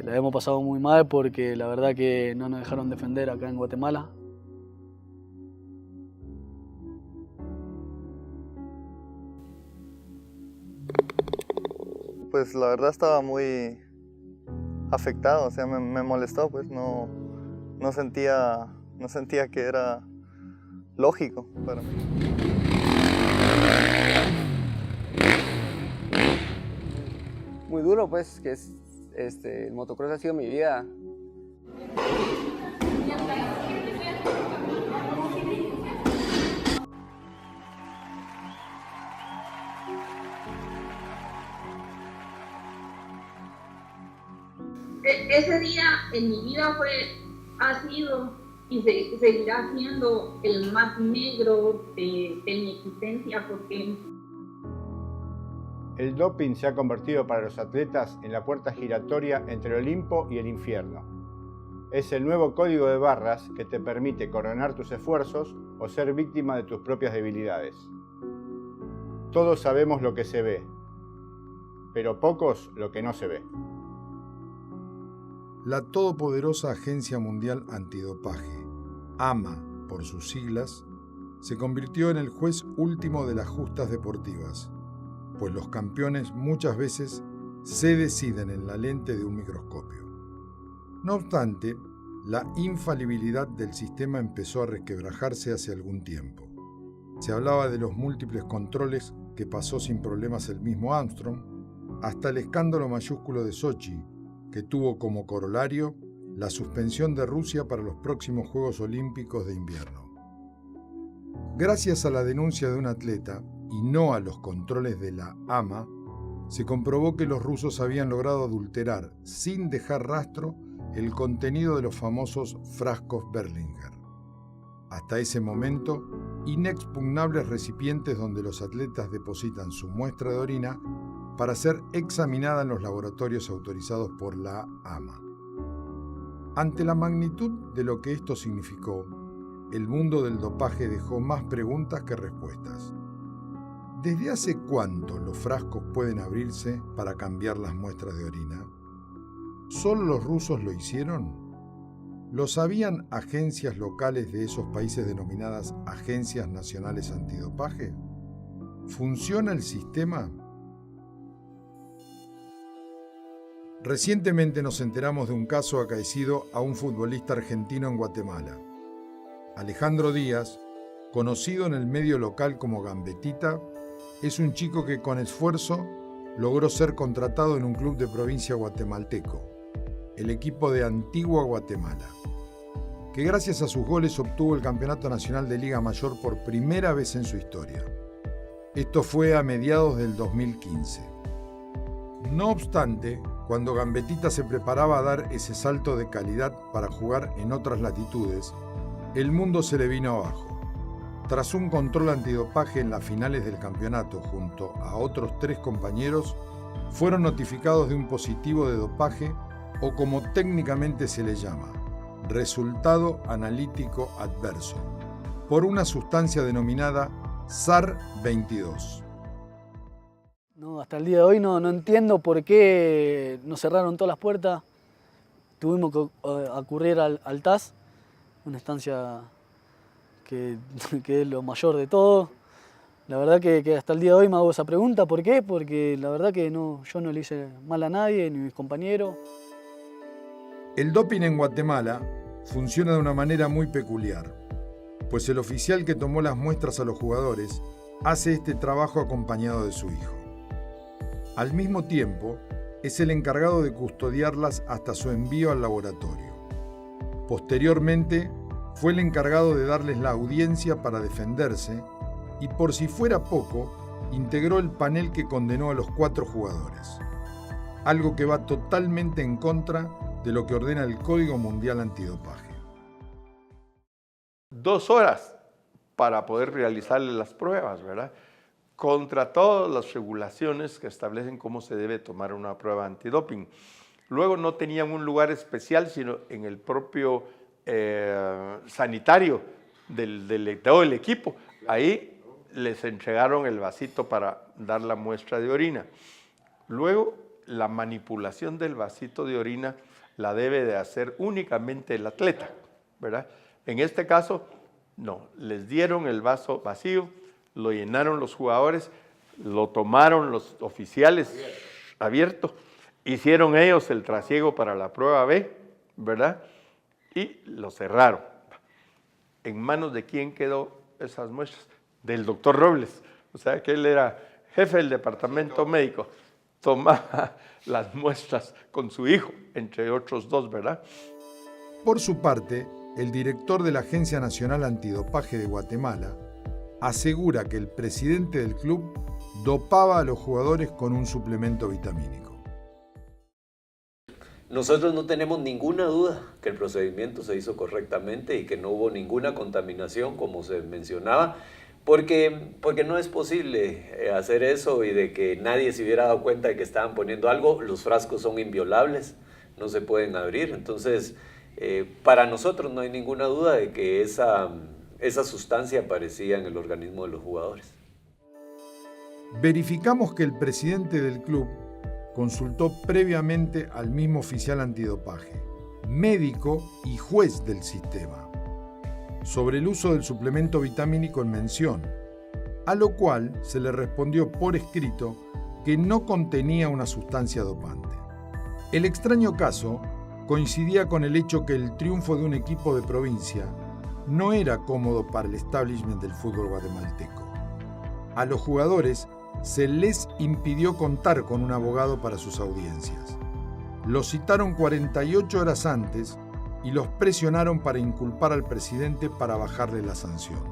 La hemos pasado muy mal porque la verdad que no nos dejaron defender acá en Guatemala. Pues la verdad estaba muy afectado, o sea, me molestó, pues no sentía que era lógico para mí. Muy duro, pues, que es, el motocross ha sido mi vida. Ese día en mi vida ha sido y seguirá siendo el más negro de mi existencia, porque El doping se ha convertido para los atletas en la puerta giratoria entre el Olimpo y el infierno. Es el nuevo código de barras que te permite coronar tus esfuerzos o ser víctima de tus propias debilidades. Todos sabemos lo que se ve, pero pocos lo que no se ve. La todopoderosa Agencia Mundial Antidopaje, AMA por sus siglas, se convirtió en el juez último de las justas deportivas, pues los campeones muchas veces se deciden en la lente de un microscopio. No obstante, la infalibilidad del sistema empezó a resquebrajarse hace algún tiempo. Se hablaba de los múltiples controles que pasó sin problemas el mismo Armstrong, hasta el escándalo mayúsculo de Sochi, que tuvo como corolario la suspensión de Rusia para los próximos Juegos Olímpicos de invierno. Gracias a la denuncia de un atleta, y no a los controles de la AMA, se comprobó que los rusos habían logrado adulterar, sin dejar rastro, el contenido de los famosos frascos Berlinger. Hasta ese momento, inexpugnables recipientes donde los atletas depositan su muestra de orina para ser examinada en los laboratorios autorizados por la AMA. Ante la magnitud de lo que esto significó, el mundo del dopaje dejó más preguntas que respuestas. ¿Desde hace cuánto los frascos pueden abrirse para cambiar las muestras de orina? ¿Solo los rusos lo hicieron? ¿Lo sabían agencias locales de esos países denominadas Agencias Nacionales Antidopaje? ¿Funciona el sistema? Recientemente nos enteramos de un caso acaecido a un futbolista argentino en Guatemala. Alejandro Díaz, conocido en el medio local como Gambetita, es un chico que con esfuerzo logró ser contratado en un club de provincia guatemalteco, el equipo de Antigua Guatemala, que gracias a sus goles obtuvo el Campeonato Nacional de Liga Mayor por primera vez en su historia. Esto fue a mediados del 2015. No obstante, cuando Gambetita se preparaba a dar ese salto de calidad para jugar en otras latitudes, el mundo se le vino abajo. Tras un control antidopaje en las finales del campeonato junto a otros 3 compañeros, fueron notificados de un positivo de dopaje o como técnicamente se le llama, resultado analítico adverso, por una sustancia denominada SAR-22. No, hasta el día de hoy no entiendo por qué nos cerraron todas las puertas. Tuvimos que acudir al TAS, una instancia que es lo mayor de todo. La verdad que hasta el día de hoy me hago esa pregunta. ¿Por qué? Porque la verdad que yo no le hice mal a nadie, ni a mis compañeros. El doping en Guatemala funciona de una manera muy peculiar, pues el oficial que tomó las muestras a los jugadores hace este trabajo acompañado de su hijo. Al mismo tiempo, es el encargado de custodiarlas hasta su envío al laboratorio. Posteriormente, fue el encargado de darles la audiencia para defenderse y, por si fuera poco, integró el panel que condenó a los 4 jugadores. Algo que va totalmente en contra de lo que ordena el Código Mundial Antidopaje. 2 horas para poder realizarle las pruebas, ¿verdad? Contra todas las regulaciones que establecen cómo se debe tomar una prueba antidoping. Luego no tenían un lugar especial, sino en el propio sanitario de todo el equipo. Ahí les entregaron el vasito para dar la muestra de orina. Luego, la manipulación del vasito de orina la debe de hacer únicamente el atleta, ¿verdad? En este caso, no, les dieron el vaso vacío, lo llenaron los jugadores, lo tomaron los oficiales abierto, hicieron ellos el trasiego para la prueba B, ¿verdad? Y lo cerraron. ¿En manos de quién quedó esas muestras? Del doctor Robles, o sea que él era jefe del departamento médico, tomaba las muestras con su hijo, entre otros dos, ¿verdad? Por su parte, el director de la Agencia Nacional Antidopaje de Guatemala asegura que el presidente del club dopaba a los jugadores con un suplemento vitamínico. Nosotros no tenemos ninguna duda que el procedimiento se hizo correctamente y que no hubo ninguna contaminación, como se mencionaba, porque no es posible hacer eso y de que nadie se hubiera dado cuenta de que estaban poniendo algo. Los frascos son inviolables, no se pueden abrir. Entonces, para nosotros no hay ninguna duda de que esa sustancia aparecía en el organismo de los jugadores. Verificamos que el presidente del club consultó previamente al mismo oficial antidopaje, médico y juez del sistema, sobre el uso del suplemento vitamínico en mención, a lo cual se le respondió por escrito que no contenía una sustancia dopante. El extraño caso coincidía con el hecho que el triunfo de un equipo de provincia no era cómodo para el establishment del fútbol guatemalteco. A los jugadores se les impidió contar con un abogado para sus audiencias. Los citaron 48 horas antes y los presionaron para inculpar al presidente para bajarle la sanción.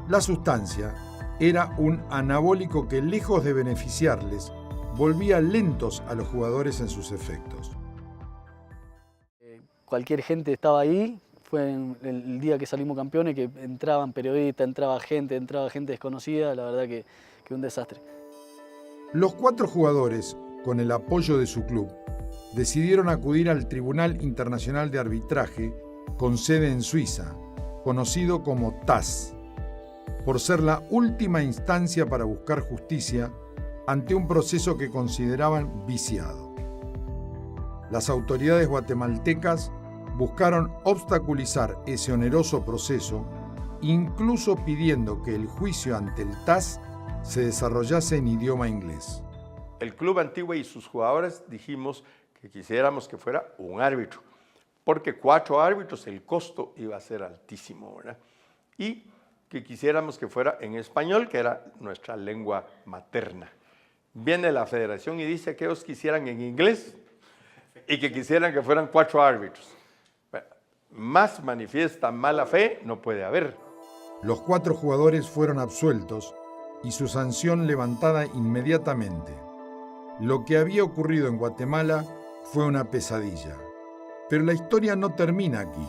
La sustancia era un anabólico que, lejos de beneficiarles, volvía lentos a los jugadores en sus efectos. Cualquier gente estaba ahí, fue el día que salimos campeones, que entraban periodistas, entraba gente desconocida, la verdad que un desastre. Los 4 jugadores, con el apoyo de su club, decidieron acudir al Tribunal Internacional de Arbitraje con sede en Suiza, conocido como TAS, por ser la última instancia para buscar justicia ante un proceso que consideraban viciado. Las autoridades guatemaltecas buscaron obstaculizar ese oneroso proceso, incluso pidiendo que el juicio ante el TAS se desarrollase en idioma inglés. El Club Antigua y sus jugadores dijimos que quisiéramos que fuera un árbitro, porque 4 árbitros el costo iba a ser altísimo, ¿verdad? Y que quisiéramos que fuera en español, que era nuestra lengua materna. Viene la federación y dice que ellos quisieran en inglés y que quisieran que fueran 4 árbitros. Más manifiesta mala fe no puede haber. Los 4 jugadores fueron absueltos y su sanción levantada inmediatamente. Lo que había ocurrido en Guatemala fue una pesadilla. Pero la historia no termina aquí,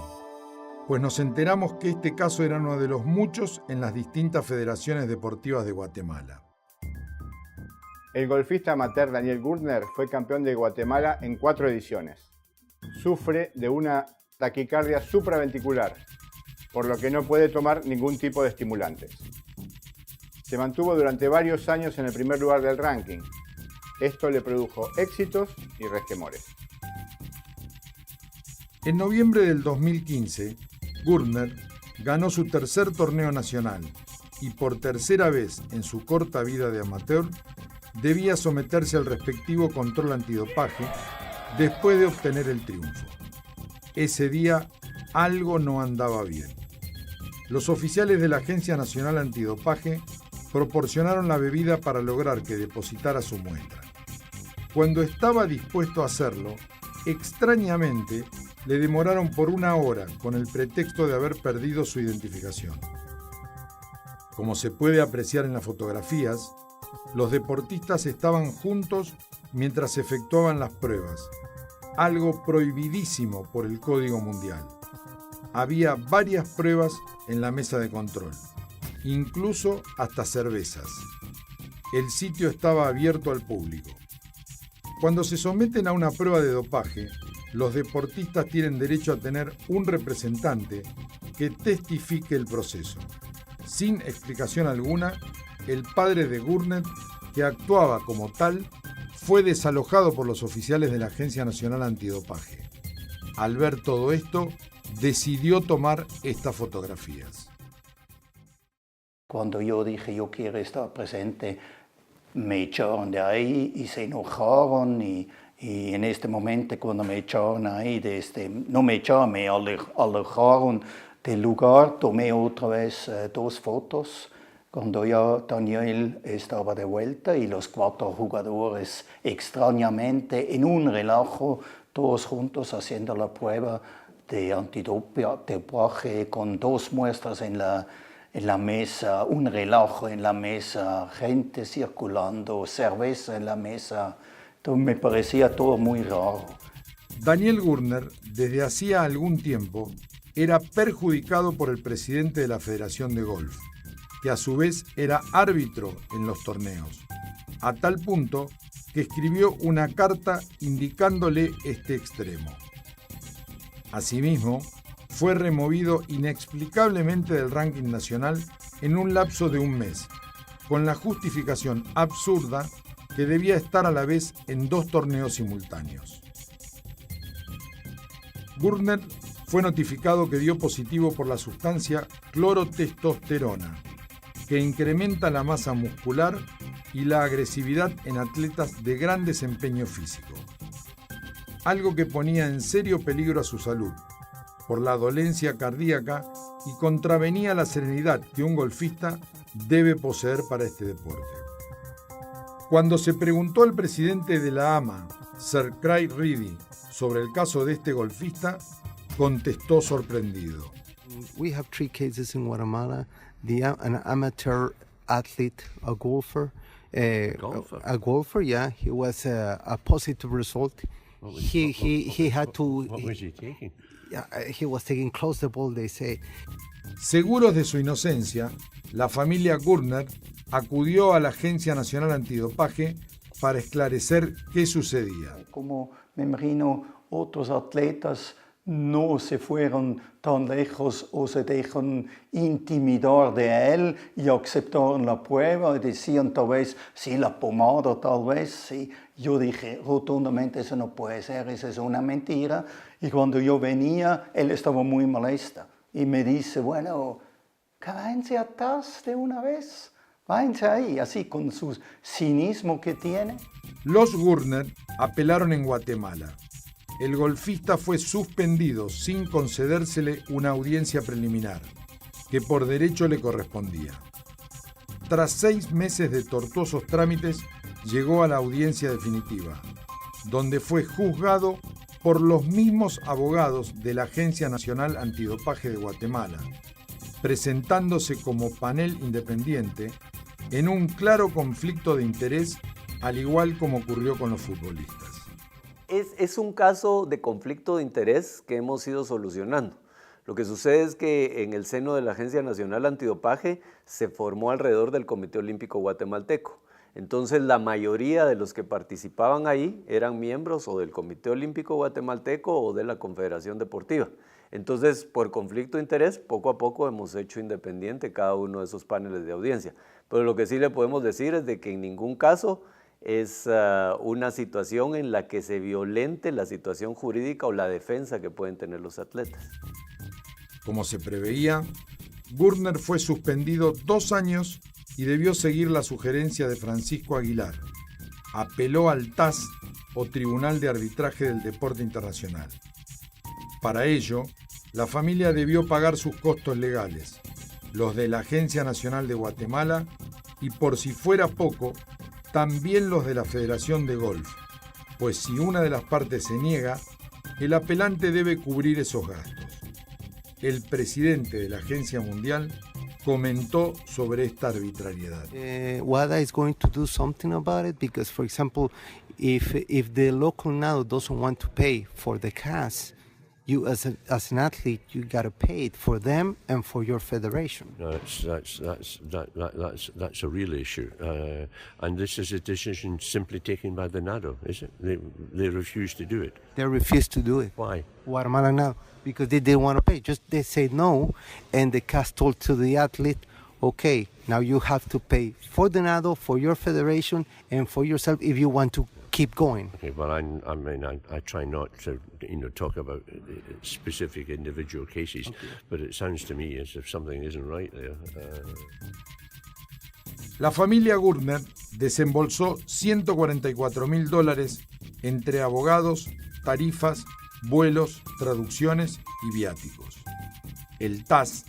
pues nos enteramos que este caso era uno de los muchos en las distintas federaciones deportivas de Guatemala. El golfista amateur Daniel Gurtner fue campeón de Guatemala en 4 ediciones. Sufre de una taquicardia supraventricular, por lo que no puede tomar ningún tipo de estimulantes. Se mantuvo durante varios años en el primer lugar del ranking. Esto le produjo éxitos y resquemores. En noviembre del 2015, Gurtner ganó su tercer torneo nacional y por tercera vez en su corta vida de amateur debía someterse al respectivo control antidopaje después de obtener el triunfo. Ese día algo no andaba bien. Los oficiales de la Agencia Nacional Antidopaje proporcionaron la bebida para lograr que depositara su muestra. Cuando estaba dispuesto a hacerlo, extrañamente le demoraron por 1 hora con el pretexto de haber perdido su identificación. Como se puede apreciar en las fotografías, los deportistas estaban juntos mientras efectuaban las pruebas, algo prohibidísimo por el Código Mundial. Había varias pruebas en la mesa de control, incluso hasta cervezas. El sitio estaba abierto al público. Cuando se someten a una prueba de dopaje, los deportistas tienen derecho a tener un representante que testifique el proceso. Sin explicación alguna, el padre de Gurtner, que actuaba como tal, fue desalojado por los oficiales de la Agencia Nacional Antidopaje. Al ver todo esto, decidió tomar estas fotografías. Cuando yo dije yo quiero estar presente, me echaron de ahí y se enojaron y en este momento cuando me echaron ahí, no me echaron, me alejaron del lugar, tomé otra vez 2 fotos. Cuando ya Daniel estaba de vuelta y los 4 jugadores extrañamente en un relajo, todos juntos haciendo la prueba de antidopaje con 2 muestras en la mesa, un relajo en la mesa, gente circulando, cerveza en la mesa. Entonces me parecía todo muy raro. Daniel Gurner, desde hacía algún tiempo, era perjudicado por el presidente de la Federación de Golf, que a su vez era árbitro en los torneos, a tal punto que escribió una carta indicándole este extremo. Asimismo, fue removido inexplicablemente del ranking nacional en un lapso de un mes, con la justificación absurda que debía estar a la vez en 2 torneos simultáneos. Gurner fue notificado que dio positivo por la sustancia clorotestosterona, que incrementa la masa muscular y la agresividad en atletas de gran desempeño físico, algo que ponía en serio peligro a su salud por la dolencia cardíaca y contravenía la serenidad que un golfista debe poseer para este deporte. Cuando se preguntó al presidente de la AMA, Sir Craig Reedy, sobre el caso de este golfista, contestó sorprendido. We have 3 cases in Guatemala. An amateur athlete, a golfer, a golfer, yeah, he was a positive result. He had to. What was he taking? Yeah, he was taking clostebol, they say. Seguros de su inocencia, la familia Gurner acudió a la Agencia Nacional Antidopaje para esclarecer qué sucedía. Como me imagino otros atletas no se fueron tan lejos o se dejan intimidar de él y aceptaron la prueba y decían tal vez, sí, la pomada tal vez, sí. Yo dije rotundamente, eso no puede ser, eso es una mentira. Y cuando yo venía, él estaba muy molesta y me dice, bueno, váyanse atrás de una vez, váyanse ahí, así con su cinismo que tiene. Los Gurner apelaron en Guatemala. El golfista fue suspendido sin concedérsele una audiencia preliminar, que por derecho le correspondía. Tras 6 meses de tortuosos trámites, llegó a la audiencia definitiva, donde fue juzgado por los mismos abogados de la Agencia Nacional Antidopaje de Guatemala, presentándose como panel independiente en un claro conflicto de interés, al igual como ocurrió con los futbolistas. Es un caso de conflicto de interés que hemos ido solucionando. Lo que sucede es que en el seno de la Agencia Nacional Antidopaje se formó alrededor del Comité Olímpico Guatemalteco. Entonces la mayoría de los que participaban ahí eran miembros o del Comité Olímpico Guatemalteco o de la Confederación Deportiva. Entonces, por conflicto de interés, poco a poco hemos hecho independiente cada uno de esos paneles de audiencia. Pero lo que sí le podemos decir es de que en ningún caso es una situación en la que se violente la situación jurídica o la defensa que pueden tener los atletas. Como se preveía, Gurner fue suspendido 2 años y debió seguir la sugerencia de Francisco Aguilar. Apeló al TAS o Tribunal de Arbitraje del Deporte Internacional. Para ello, la familia debió pagar sus costos legales, los de la Agencia Nacional de Guatemala y, por si fuera poco, también los de la Federación de Golf, pues si una de las partes se niega, el apelante debe cubrir esos gastos. El presidente de la Agencia Mundial comentó sobre esta arbitrariedad. WADA is going to do something about it because, for example, if the local NADO doesn't want to pay for the CAS, you as an athlete, you got to pay it for them and for your federation. No, that's a real issue, and this is a decision simply taken by the NADO, is it? They refuse to do it. They refuse to do it. Why? Guatemala NADO, because they didn't want to pay. Just they say no, and the CAS told to the athlete, okay, now you have to pay for the NADO, for your federation, and for yourself if you want to keep going. Okay, well, I try not to, talk about specific individual cases, but it sounds to me as if something isn't right there. La familia Gurtner desembolsó $144.000 entre abogados, tarifas, vuelos, traducciones y viáticos. El TAS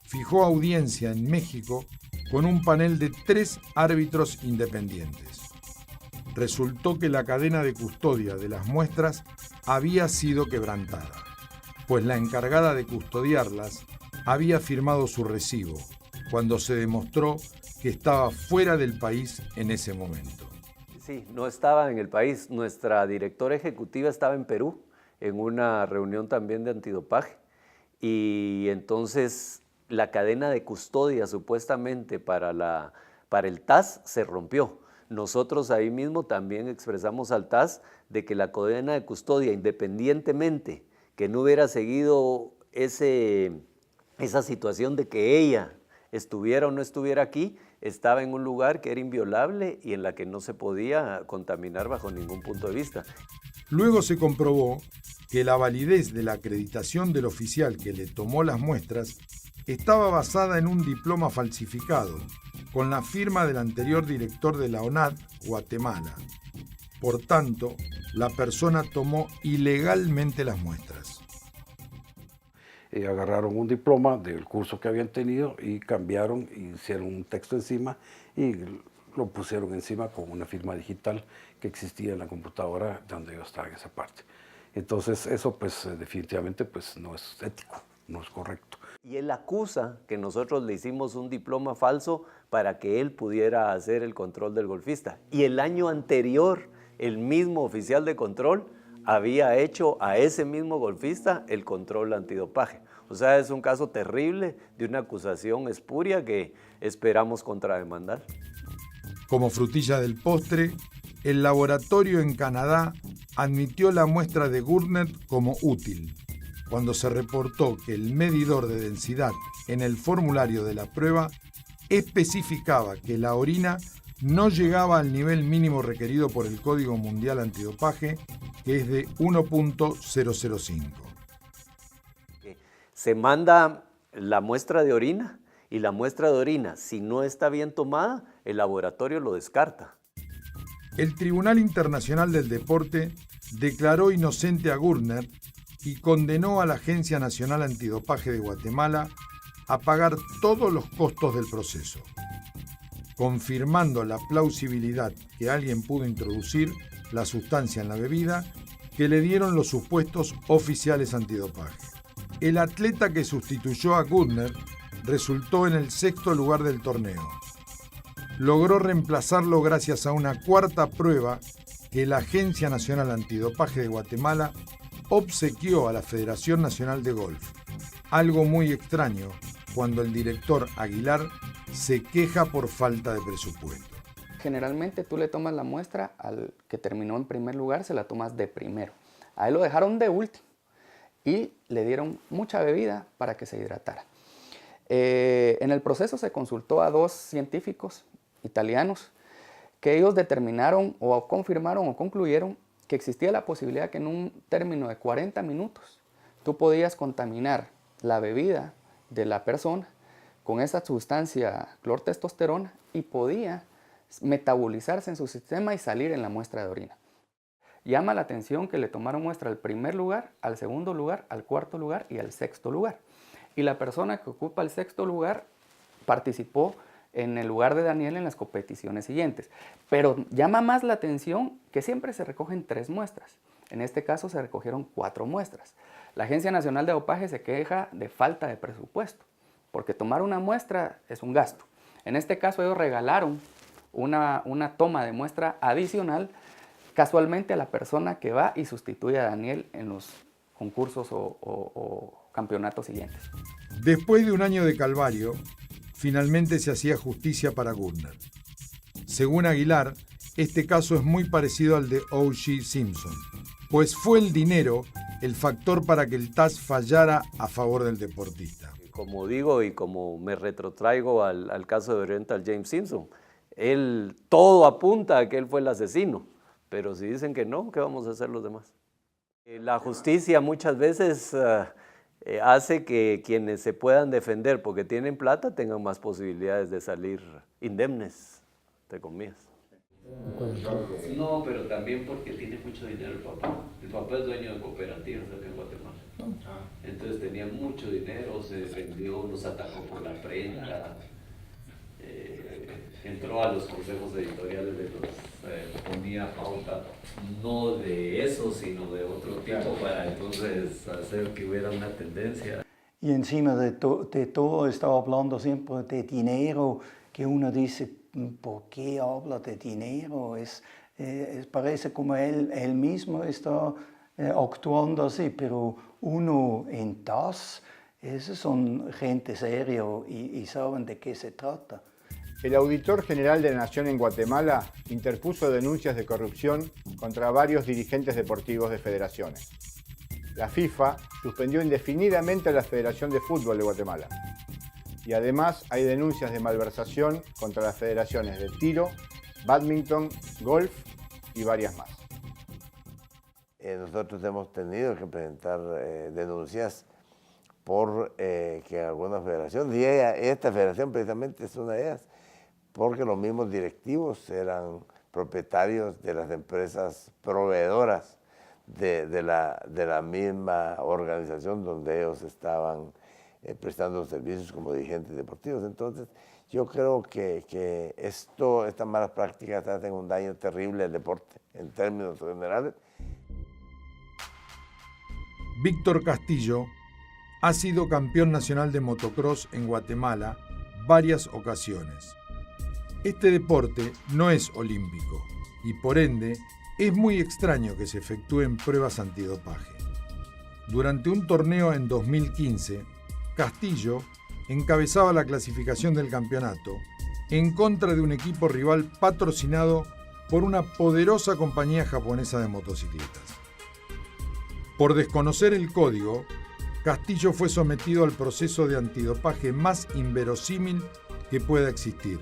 fijó audiencia en México con un panel de 3 árbitros independientes. Resultó que la cadena de custodia de las muestras había sido quebrantada, pues la encargada de custodiarlas había firmado su recibo cuando se demostró que estaba fuera del país en ese momento. Sí, no estaba en el país. Nuestra directora ejecutiva estaba en Perú, en una reunión también de antidopaje, y entonces la cadena de custodia supuestamente para el TAS se rompió. Nosotros ahí mismo también expresamos al TAS de que la cadena de custodia, independientemente que no hubiera seguido esa situación de que ella estuviera o no estuviera aquí, estaba en un lugar que era inviolable y en la que no se podía contaminar bajo ningún punto de vista. Luego se comprobó que la validez de la acreditación del oficial que le tomó las muestras estaba basada en un diploma falsificado, con la firma del anterior director de la ONAD, Guatemala. Por tanto, la persona tomó ilegalmente las muestras. Agarraron un diploma del curso que habían tenido y cambiaron, hicieron un texto encima y lo pusieron encima con una firma digital que existía en la computadora donde yo estaba en esa parte. Entonces eso pues definitivamente pues no es ético, no es correcto. Y él acusa que nosotros le hicimos un diploma falso para que él pudiera hacer el control del golfista. Y el año anterior, el mismo oficial de control había hecho a ese mismo golfista el control antidopaje. O sea, es un caso terrible de una acusación espuria que esperamos contrademandar. Como frutilla del postre, el laboratorio en Canadá admitió la muestra de Gurtner como útil, cuando se reportó que el medidor de densidad en el formulario de la prueba especificaba que la orina no llegaba al nivel mínimo requerido por el Código Mundial Antidopaje, que es de 1.005. Se manda la muestra de orina y la muestra de orina, si no está bien tomada, el laboratorio lo descarta. El Tribunal Internacional del Deporte declaró inocente a Gurtner y condenó a la Agencia Nacional Antidopaje de Guatemala a pagar todos los costos del proceso, confirmando la plausibilidad que alguien pudo introducir la sustancia en la bebida que le dieron los supuestos oficiales antidopaje. El atleta que sustituyó a Gurtner resultó en el 6º lugar del torneo. Logró reemplazarlo gracias a una 4ª prueba que la Agencia Nacional Antidopaje de Guatemala obsequió a la Federación Nacional de Golf. Algo muy extraño cuando el director Aguilar se queja por falta de presupuesto. Generalmente tú le tomas la muestra al que terminó en primer lugar, se la tomas de primero. A él lo dejaron de último y le dieron mucha bebida para que se hidratara. En el proceso se consultó a 2 científicos italianos que ellos determinaron o confirmaron o concluyeron que existía la posibilidad que en un término de 40 minutos tú podías contaminar la bebida de la persona con esa sustancia clortestosterona y podía metabolizarse en su sistema y salir en la muestra de orina. Llama la atención que le tomaron muestra al primer lugar, al segundo lugar, al 4º lugar y al 6º lugar. Y la persona que ocupa el 6º lugar participó en el lugar de Daniel en las competiciones siguientes. Pero llama más la atención que siempre se recogen 3 muestras. En este caso se recogieron 4 muestras. La Agencia Nacional de Dopaje se queja de falta de presupuesto, porque tomar una muestra es un gasto. En este caso ellos regalaron una toma de muestra adicional casualmente a la persona que va y sustituye a Daniel en los concursos o campeonatos siguientes. Después de un año de calvario, finalmente se hacía justicia para Gurtner. Según Aguilar, este caso es muy parecido al de O.J. Simpson, pues fue el dinero el factor para que el TAS fallara a favor del deportista. Como digo y como me retrotraigo al caso de Oriental James Simpson, todo apunta a que él fue el asesino, Pero si dicen que no, ¿qué vamos a hacer los demás? La justicia muchas veces hace que quienes se puedan defender porque tienen plata tengan más posibilidades de salir indemnes, entre comillas. No, pero también porque tiene mucho dinero el papá. El papá es dueño de cooperativas acá en Guatemala. Entonces tenía mucho dinero, se vendió, los atacó por la prensa, entró a los consejos editoriales de los, ponía pauta, no de eso, sino de otro tipo, para entonces hacer que hubiera una tendencia. Y encima de todo estaba hablando siempre de dinero, que uno dice, ¿por qué habla de dinero? Parece como él mismo está actuando así, pero uno en TAS, esos son gente seria y saben de qué se trata. El Auditor General de la Nación en Guatemala interpuso denuncias de corrupción contra varios dirigentes deportivos de federaciones. La FIFA suspendió indefinidamente a la Federación de Fútbol de Guatemala. Y además hay denuncias de malversación contra las federaciones de tiro, bádminton, golf y varias más. Nosotros hemos tenido que presentar denuncias por que algunas federaciones, y esta federación precisamente es una de ellas, porque los mismos directivos eran propietarios de las empresas proveedoras de la misma organización donde ellos estaban prestando servicios como dirigentes deportivos. Entonces, yo creo que estas malas prácticas hacen un daño terrible al deporte en términos generales. Víctor Castillo ha sido campeón nacional de motocross en Guatemala varias ocasiones. Este deporte no es olímpico y por ende es muy extraño que se efectúen pruebas antidopaje. Durante un torneo en 2015, Castillo encabezaba la clasificación del campeonato en contra de un equipo rival patrocinado por una poderosa compañía japonesa de motocicletas. Por desconocer el código, Castillo fue sometido al proceso de antidopaje más inverosímil que pueda existir,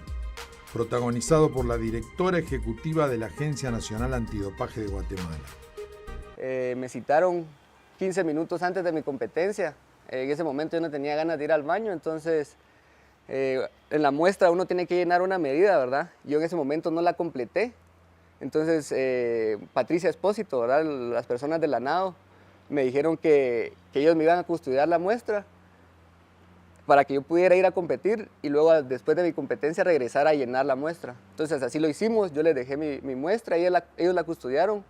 protagonizado por la directora ejecutiva de la Agencia Nacional Antidopaje de Guatemala. Me citaron 15 minutos antes de mi competencia. En ese momento yo no tenía ganas de ir al baño, entonces en la muestra uno tiene que llenar una medida, ¿verdad? Yo en ese momento no la completé. Entonces Patricia Espósito, ¿verdad? Las personas de la NADO me dijeron que ellos me iban a custodiar la muestra para que yo pudiera ir a competir y luego después de mi competencia regresar a llenar la muestra. Entonces así lo hicimos, yo les dejé mi muestra, ellos la custodiaron,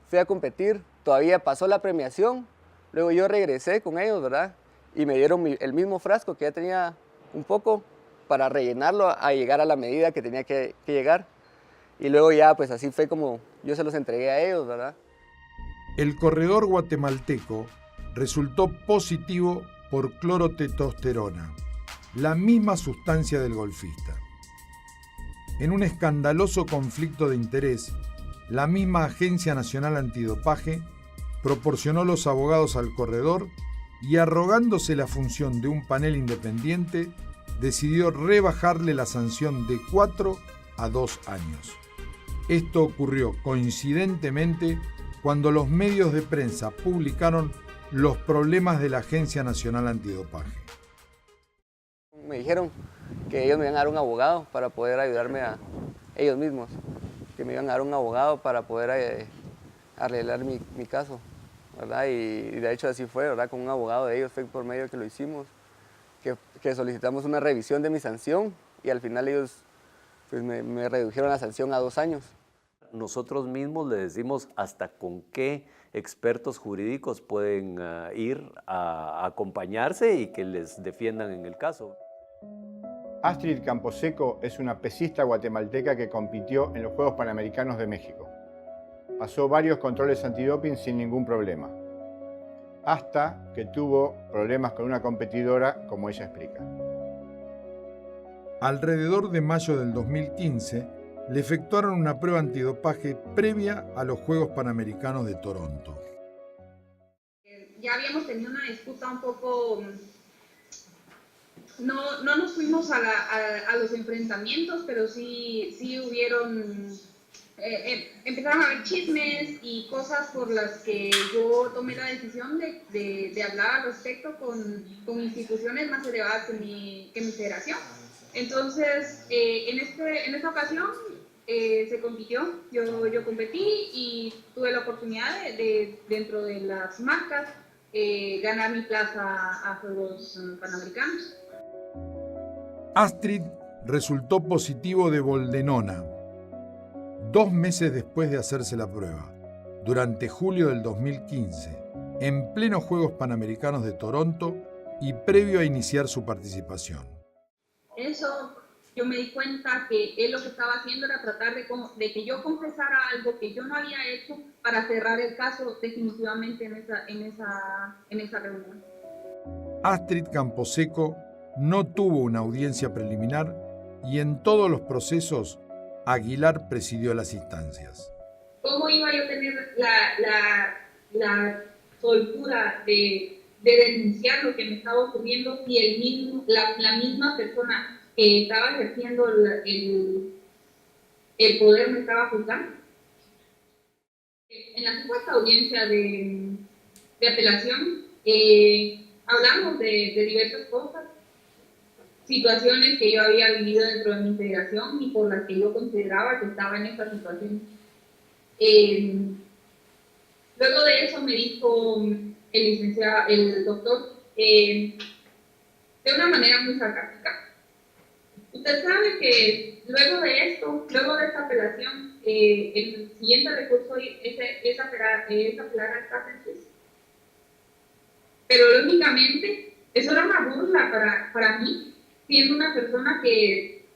fui a competir, todavía pasó la premiación, luego yo regresé con ellos, ¿verdad? Y me dieron el mismo frasco que ya tenía un poco para rellenarlo a llegar a la medida que tenía que llegar. Y luego ya pues así fue como yo se los entregué a ellos, ¿verdad? El corredor guatemalteco resultó positivo por clorotestosterona, la misma sustancia del golfista. En un escandaloso conflicto de interés, la misma Agencia Nacional Antidopaje proporcionó los abogados al corredor y, arrogándose la función de un panel independiente, decidió rebajarle la sanción de 4 a 2 años. Esto ocurrió coincidentemente cuando los medios de prensa publicaron los problemas de la Agencia Nacional Antidopaje. Me dijeron que ellos me iban a dar un abogado para poder ayudarme a ellos mismos, que me iban a dar un abogado para poder arreglar mi caso, ¿verdad? Y de hecho así fue, ¿verdad? Con un abogado de ellos fue por medio que lo hicimos, que solicitamos una revisión de mi sanción y al final ellos pues, me redujeron la sanción a 2 años. Nosotros mismos le decimos hasta con qué expertos jurídicos pueden ir a acompañarse y que les defiendan en el caso. Astrid Camposeco es una pesista guatemalteca que compitió en los Juegos Panamericanos de México. Pasó varios controles antidoping sin ningún problema, hasta que tuvo problemas con una competidora, como ella explica. Alrededor de mayo del 2015, le efectuaron una prueba antidopaje previa a los Juegos Panamericanos de Toronto. Ya habíamos tenido una disputa un poco, no nos fuimos a los enfrentamientos, pero sí hubieron empezaron a haber chismes y cosas por las que yo tomé la decisión de hablar al respecto con instituciones más elevadas que mi federación. Entonces, en esta ocasión se compitió, yo competí y tuve la oportunidad de dentro de las marcas, ganar mi plaza a Juegos Panamericanos. Astrid resultó positivo de boldenona 2 meses después de hacerse la prueba, durante julio del 2015, en plenos Juegos Panamericanos de Toronto y previo a iniciar su participación. Eso yo me di cuenta que él lo que estaba haciendo era tratar de que yo confesara algo que yo no había hecho para cerrar el caso definitivamente en esa reunión. Astrid Camposeco no tuvo una audiencia preliminar y en todos los procesos Aguilar presidió las instancias. ¿Cómo iba yo a tener la soltura de denunciar lo que me estaba ocurriendo si la misma persona que estaba ejerciendo el poder me estaba juzgando? En la supuesta audiencia de apelación hablamos de diversas cosas, situaciones que yo había vivido dentro de mi federación y por las que yo consideraba que estaba en esta situación. Luego de eso me dijo el doctor, de una manera muy sarcástica: usted sabe que luego de esto, luego de esta apelación, el siguiente recurso es apelar al caso en Suiza. Pero lógicamente eso era una burla para mí, siendo una persona que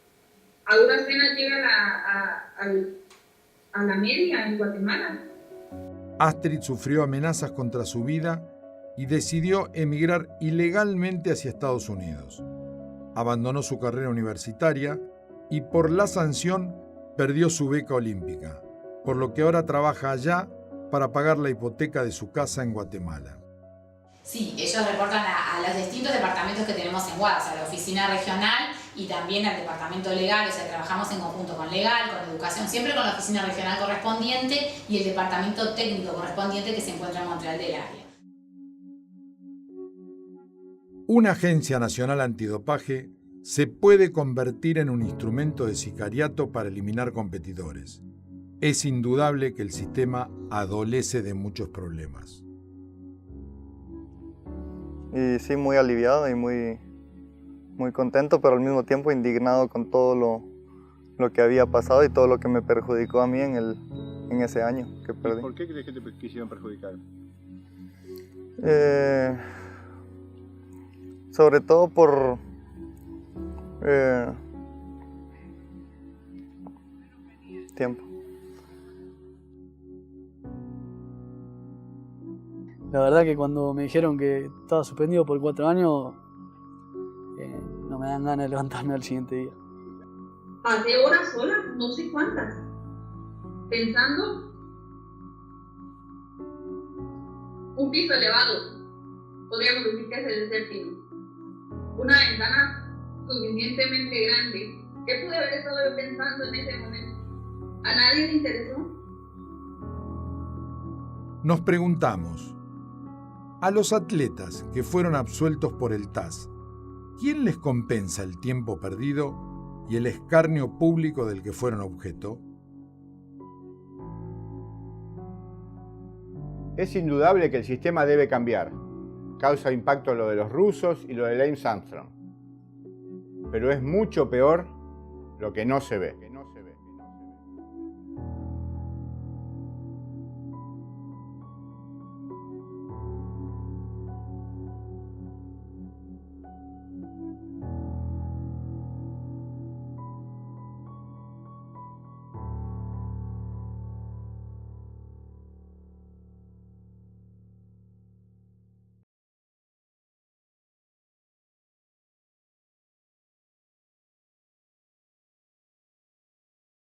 a duras penas llega a la media en Guatemala. Astrid sufrió amenazas contra su vida y decidió emigrar ilegalmente hacia Estados Unidos. Abandonó su carrera universitaria y por la sanción perdió su beca olímpica, por lo que ahora trabaja allá para pagar la hipoteca de su casa en Guatemala. Sí, ellos reportan a los distintos departamentos que tenemos en Guadas, a la oficina regional y también al departamento legal, o sea, trabajamos en conjunto con legal, con educación, siempre con la oficina regional correspondiente y el departamento técnico correspondiente que se encuentra en Montreal del área. Una agencia nacional antidopaje se puede convertir en un instrumento de sicariato para eliminar competidores. Es indudable que el sistema adolece de muchos problemas. Y sí, muy aliviado y muy contento, pero al mismo tiempo indignado con todo lo que había pasado y todo lo que me perjudicó a mí en ese año que perdí. ¿Por qué crees que te quisieron perjudicar? Sobre todo por tiempo. La verdad que cuando me dijeron que estaba suspendido por 4 años, no me dan ganas de levantarme al siguiente día. Pasé horas solas, no sé cuántas, pensando un piso elevado, podríamos decir que es el séptimo, una ventana suficientemente grande. ¿Qué pude haber estado yo pensando en ese momento? ¿A nadie le interesó? Nos preguntamos, a los atletas que fueron absueltos por el TAS, ¿quién les compensa el tiempo perdido y el escarnio público del que fueron objeto? Es indudable que el sistema debe cambiar. Causa impacto lo de los rusos y lo de Lance Armstrong. Pero es mucho peor lo que no se ve.